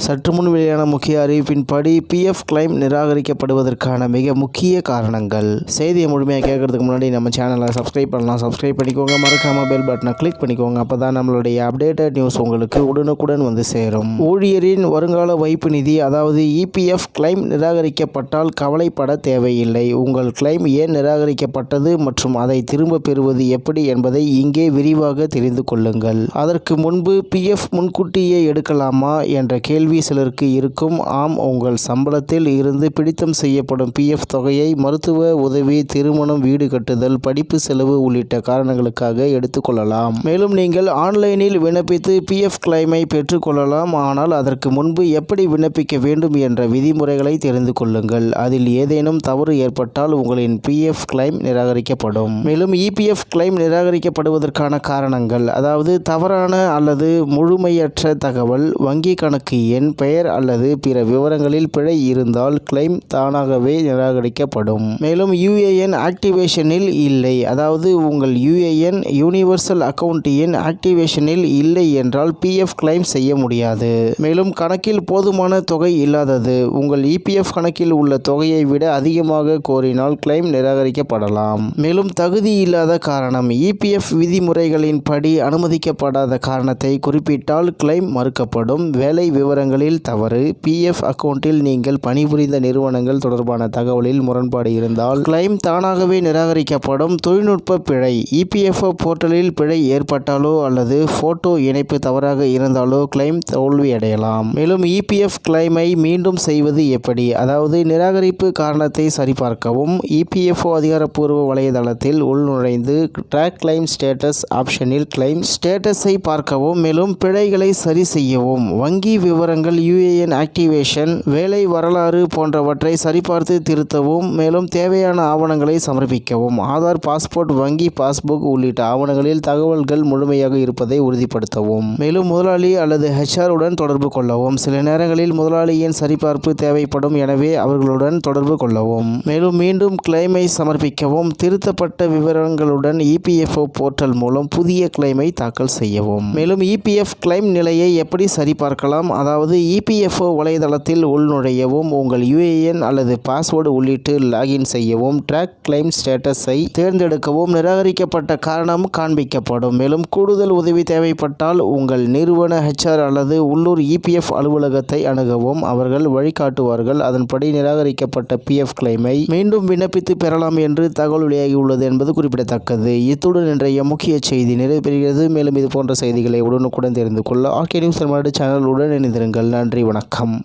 சற்று முன் வெளியான முக்கிய அறிவிப்பின்படி பிஎஃப் கிளைம் நிராகரிக்கப்படுவதற்கான மிக முக்கிய காரணங்கள். செய்தியை முழுமையாக கேட்கறதுக்கு முன்னாடி நம்ம சேனலை சப்ஸ்கிரைப் பண்ணலாம். சப்ஸ்கிரைப் பண்ணிக்கோங்க. மறக்காம பெல் பட்டனை கிளிக் பண்ணிக்கோங்க. அப்போ தான் நம்மளுடைய அப்டேட்டட் நியூஸ் உங்களுக்கு உடனுக்குடன் வந்து சேரும். ஊழியரின் வருங்கால வைப்பு நிதி அதாவது இபிஎஃப் கிளைம் நிராகரிக்கப்பட்டால் கவலைப்பட தேவையில்லை. உங்கள் கிளைம் ஏன் நிராகரிக்கப்பட்டது மற்றும் அதை திரும்ப பெறுவது எப்படி என்பதை இங்கே விரிவாக தெரிந்து கொள்ளுங்கள். அதற்கு முன்பு பிஎஃப் முன்கூட்டியே எடுக்கலாமா என்ற கேள்வி சிலருக்கு இருக்கும். ஆம், உங்கள் சம்பளத்தில் இருந்து பிடித்தம் செய்யப்படும் பிஎஃப் தொகையை மருத்துவ உதவி, திருமணம், வீடு கட்டுதல், படிப்பு செலவு உள்ளிட்ட காரணங்களுக்காக எடுத்துக்கொள்ளலாம். மேலும் நீங்கள் ஆன்லைனில் விண்ணப்பித்து பிஎஃப் கிளைமை பெற்றுக்கொள்ளலாம். ஆனால் அதற்கு முன்பு எப்படி விண்ணப்பிக்க வேண்டும் என்ற விதிமுறைகளை தெரிந்து கொள்ளுங்கள். அதில் ஏதேனும் தவறு ஏற்பட்டால் உங்களின் பிஎஃப் கிளைம் நிராகரிக்கப்படும். மேலும் இபிஎஃப் கிளைம் நிராகரிக்கப்படுவதற்கான காரணங்கள் அதாவது தவறான அல்லது முழுமையற்ற தகவல், வங்கி கணக்கு எண், பெயர் அல்லது பிற விவரங்களில் பிழை இருந்தால் கிளைம் தானாகவே நிராகரிக்கப்படும். மேலும் யுஏஎன் ஆக்டிவேஷனில் இல்லை அதாவது உங்கள் யுஏஎன் யூனிவர்சல் அக்கவுண்ட் எண் ஆக்டிவேஷனில் இல்லை என்றால் பிஎஃப் கிளைம் செய்ய முடியாது. மேலும் கணக்கில் போதுமான தொகை இல்லாதது, உங்கள் இபிஎஃப் கணக்கில் உள்ள தொகையை விட அதிகமாக கோரினால் கிளைம் நிராகரிக்கப்படலாம். மேலும் தகுதி இல்லாத காரணம், இபிஎஃப் விதிமுறைகளின் படி அனுமதிக்கப்படாத காரணத்தை குறிப்பிட்டால் கிளைம் மறுக்கப்படும். வேலை விவரங்களில் தவறு, பிஎஃப் அக்கவுண்டில் நீங்கள் பணிபுரிந்த நிறுவனங்கள் தொடர்பான தகவலில் முரண்பாடு இருந்தால் கிளைம் தானாகவே நிராகரிக்கப்படும். தொழில்நுட்ப பிழை, இபிஎஃப்ஓ போர்ட்டலில் பிழை ஏற்பட்டாலோ அல்லது போட்டோ இணைப்பு தவறாக இருந்தாலோ கிளைம் தோல்வியடையலாம். மேலும் இபிஎஃப் கிளைமை மீண்டும் செய்வது எப்படி அதாவது நிராகரிப்பு காரணத்தை சரிபார்க்கவும். இபிஎஃப்ஓ அதிகாரப்பூர்வ வலைதளத்தில் உள்நுழைந்து ட்ராக் கிளைம் ஸ்டேட்டஸ் ஆப்ஷனில் கிளைம் ஸ்டேட்டஸை பார்க்கவும். மேலும் பிழைகளை சரி செய்யவும். வங்கி விவரங்கள், யுஏஎன் ஆக்டிவேஷன், வேலை வரலாறு போன்றவற்றை சரிபார்த்து திருத்தவும். மேலும் தேவையான ஆவணங்களை சமர்ப்பிக்கவும். ஆதார், பாஸ்போர்ட், வங்கி பாஸ்புக் உள்ளிட்ட ஆவணங்களில் தகவல்கள் முழுமையாக இருப்பதை உறுதிப்படுத்தவும். மேலும் முதலாளி அல்லது ஹெச்ஆர் உடன் தொடர்பு கொள்ளவும். சில நேரங்களில் முதலாளியின் சரிபார்ப்பு தேவைப்படும், எனவே அவர்களுடன் தொடர்பு கொள்ளவும். மேலும் மீண்டும் கிளைமை சமர்ப்பிக்கவும். திருத்தப்பட்ட விவரங்களுடன் இபிஎஃப்ஓ போர்ட்டல் மூலம் புதிய கிளைமை தாக்கல் செய்யவும். மேலும் இபிஎஃப் கிளைம் நிலையை எப்படி சரிபார்க்கலாம் அதாவது இபிஎஃப்ஓ வலைதளத்தில் உள்நுழையவும். உங்கள் யுஏஎன் அல்லது பாஸ்வேர்டு உள்ளிட்டு லாகின் செய்யவும். ட்ராக் கிளைம் ஸ்டேட்டஸை தேர்ந்தெடுக்கவும். நிராகரிக்கப்பட்ட காரணம் காண்பிக்கப்படும். மேலும் கூடுதல் உதவி தேவைப்பட்டால் உங்கள் நிறுவன ஹெச்ஆர் அல்லது உள்ளூர் இபிஎஃப் அலுவலகத்தை அணுகவும். அவர்கள் வழிகாட்டுவார்கள். அதன்படி நிராகரிக்கப்பட்ட பிஎஃப் கிளைமை மீண்டும் விண்ணப்பித்து பெறலாம் என்று தகவல் வெளியாகியுள்ளது என்பது குறிப்பிடத்தக்கது. இத்துடன் இன்றைய முக்கிய செய்தி நிறைவேறுகிறது. மேலும் இது போன்ற செய்திகளை உடனுக்குடன் தெரிந்து கொள்ள ஆர்கே நியூஸ் சேனலுடன் இணைந்திருங்கள். நன்றி, வணக்கம்.